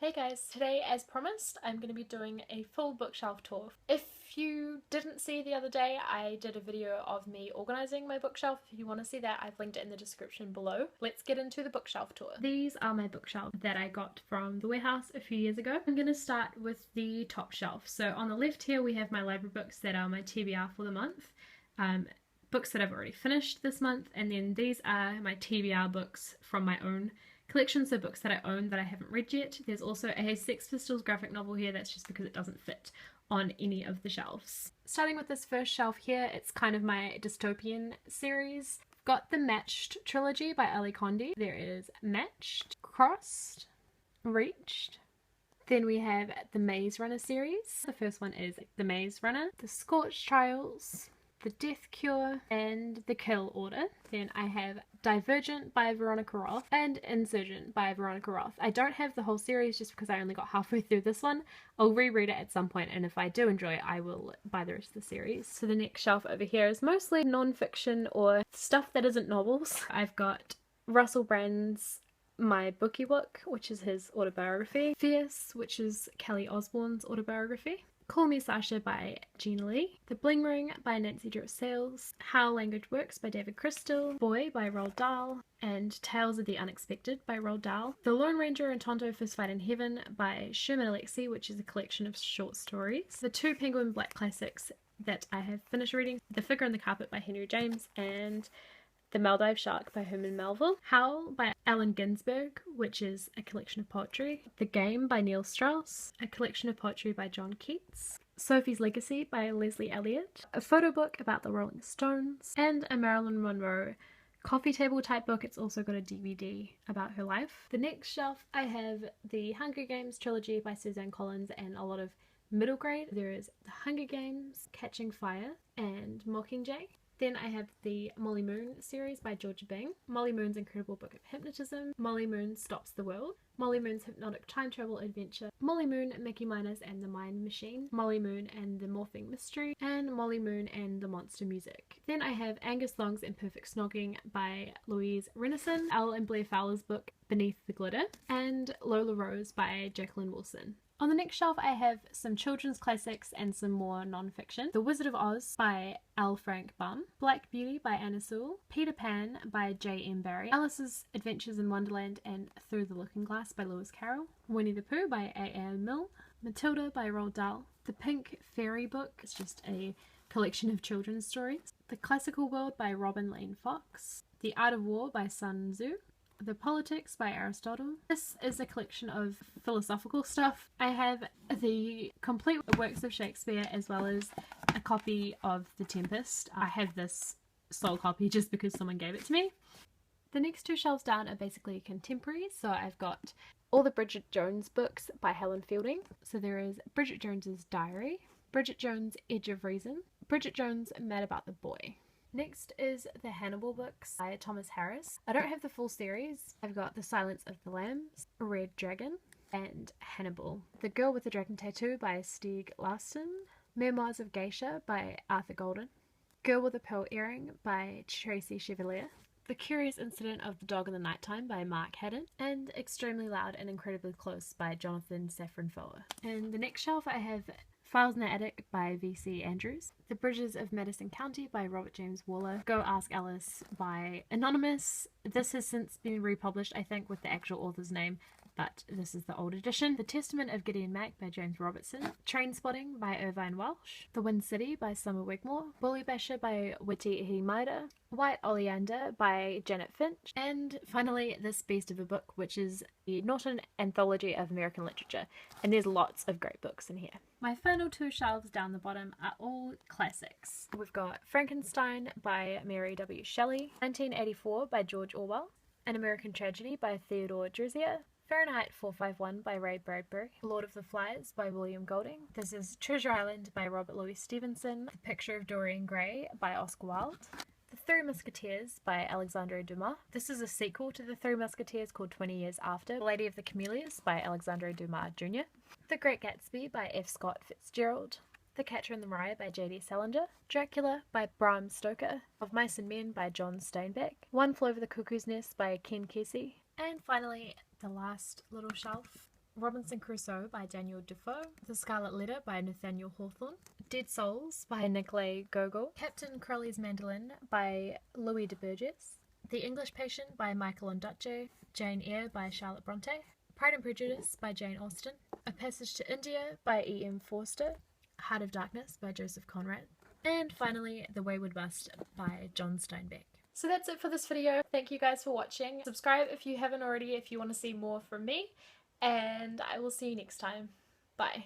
Hey guys, today as promised I'm going to be doing a full bookshelf tour. If you didn't see the other day, I did a video of me organising my bookshelf. If you want to see that, I've linked it in the description below. Let's get into the bookshelf tour. These are my bookshelves that I got from the warehouse a few years ago. I'm going to start with the top shelf. So on the left here we have my library books that are my TBR for the month. Books that I've already finished this month, and then these are my TBR books from my own collection, so books that I own that I haven't read yet. There's also a Sex Pistols graphic novel here. That's just because it doesn't fit on any of the shelves. Starting with this first shelf here, it's kind of my dystopian series. I've got the Matched trilogy by Ali Condé. There is Matched, Crossed, Reached. Then we have the Maze Runner series. The first one is The Maze Runner, The Scorched Trials, The Death Cure, and The Kill Order. Then I have Divergent by Veronica Roth and Insurgent by Veronica Roth. I don't have the whole series just because I only got halfway through this one. I'll reread it at some point, and if I do enjoy it, I will buy the rest of the series. So the next shelf over here is mostly non-fiction or stuff that isn't novels. I've got Russell Brand's My Bookie Book, which is his autobiography. Fierce, which is Kelly Osbourne's autobiography. Call Me Sasha by Gina Lee, The Bling Ring by Nancy Drew Sales, How Language Works by David Crystal, Boy by Roald Dahl, and Tales of the Unexpected by Roald Dahl, The Lone Ranger and Tonto Fist Fight in Heaven by Sherman Alexie, which is a collection of short stories, the two Penguin Black classics that I have finished reading, The Figure on the Carpet by Henry James, and The Maldive Shark by Herman Melville, Howl by Allen Ginsberg, which is a collection of poetry, The Game by Neil Strauss, a collection of poetry by John Keats, Sophie's Legacy by Leslie Elliott, a photo book about the Rolling Stones, and a Marilyn Monroe coffee table type book. It's also got a DVD about her life. The next shelf I have the Hunger Games trilogy by Suzanne Collins and a lot of middle grade. There is The Hunger Games, Catching Fire, and Mockingjay. Then I have the Molly Moon series by Georgia Bing, Molly Moon's Incredible Book of Hypnotism, Molly Moon Stops the World, Molly Moon's Hypnotic Time Travel Adventure, Molly Moon, Mickey Minus and the Mind Machine, Molly Moon and the Morphing Mystery, and Molly Moon and the Monster Music. Then I have Angus Long's Imperfect Snogging by Louise Renison, Elle and Blair Fowler's book Beneath the Glitter, and Lola Rose by Jacqueline Wilson. On the next shelf I have some children's classics and some more non-fiction. The Wizard of Oz by L. Frank Baum, Black Beauty by Anna Sewell, Peter Pan by J. M. Barrie, Alice's Adventures in Wonderland and Through the Looking Glass by Lewis Carroll, Winnie the Pooh by A. M. Mill, Matilda by Roald Dahl, The Pink Fairy Book, it's just a collection of children's stories, The Classical World by Robin Lane Fox, The Art of War by Sun Tzu, The Politics by Aristotle. This is a collection of philosophical stuff. I have the complete works of Shakespeare as well as a copy of The Tempest. I have this sole copy just because someone gave it to me. The next two shelves down are basically contemporary, so I've got all the Bridget Jones books by Helen Fielding. So there is Bridget Jones's Diary, Bridget Jones' Edge of Reason, Bridget Jones' Mad About the Boy. Next is the Hannibal books by Thomas Harris. I don't have the full series. I've got The Silence of the Lambs, Red Dragon, and Hannibal. The Girl with the Dragon Tattoo by Stieg Larsson, Memoirs of Geisha by Arthur Golden, Girl with a Pearl Earring by Tracy Chevalier, The Curious Incident of the Dog in the Nighttime by Mark Haddon, and Extremely Loud and Incredibly Close by Jonathan Safran Foer. And the next shelf I have Files in the Attic by V.C. Andrews, The Bridges of Madison County by Robert James Waller, Go Ask Alice by Anonymous. This has since been republished, I think, with the actual author's name, but this is the old edition. The Testament of Gideon Mack by James Robertson, Trainspotting by Irvine Welsh, The Wind City by Summer Wigmore, Bully Basher by Witi Ihimada, White Oleander by Janet Finch, and finally this beast of a book, which is the Norton Anthology of American Literature, and there's lots of great books in here. My final two shelves down the bottom are all classics. We've got Frankenstein by Mary W. Shelley, 1984 by George Orwell, An American Tragedy by Theodore Dreiser, Fahrenheit 451 by Ray Bradbury, Lord of the Flies by William Golding. This is Treasure Island by Robert Louis Stevenson, The Picture of Dorian Gray by Oscar Wilde, The Three Musketeers by Alexandre Dumas. This is a sequel to The Three Musketeers called 20 Years After, The Lady of the Camellias by Alexandre Dumas Jr., The Great Gatsby by F. Scott Fitzgerald, The Catcher in the Rye by J.D. Salinger, Dracula by Bram Stoker, Of Mice and Men by John Steinbeck, One Flew Over the Cuckoo's Nest by Ken Kesey, and finally the last little shelf Robinson Crusoe by Daniel Defoe, The Scarlet Letter by Nathaniel Hawthorne, Dead Souls by Nikolai Gogol, Captain Crowley's Mandolin by Louis de Burgess, The English Patient by Michael Ondaatje, Jane Eyre by Charlotte Bronte, Pride and Prejudice by Jane Austen, A Passage to India by E.M. Forster, Heart of Darkness by Joseph Conrad, and finally The Wayward Bust by John Steinbeck. So that's it for this video. Thank you guys for watching. Subscribe if you haven't already if you want to see more from me, and I will see you next time. Bye.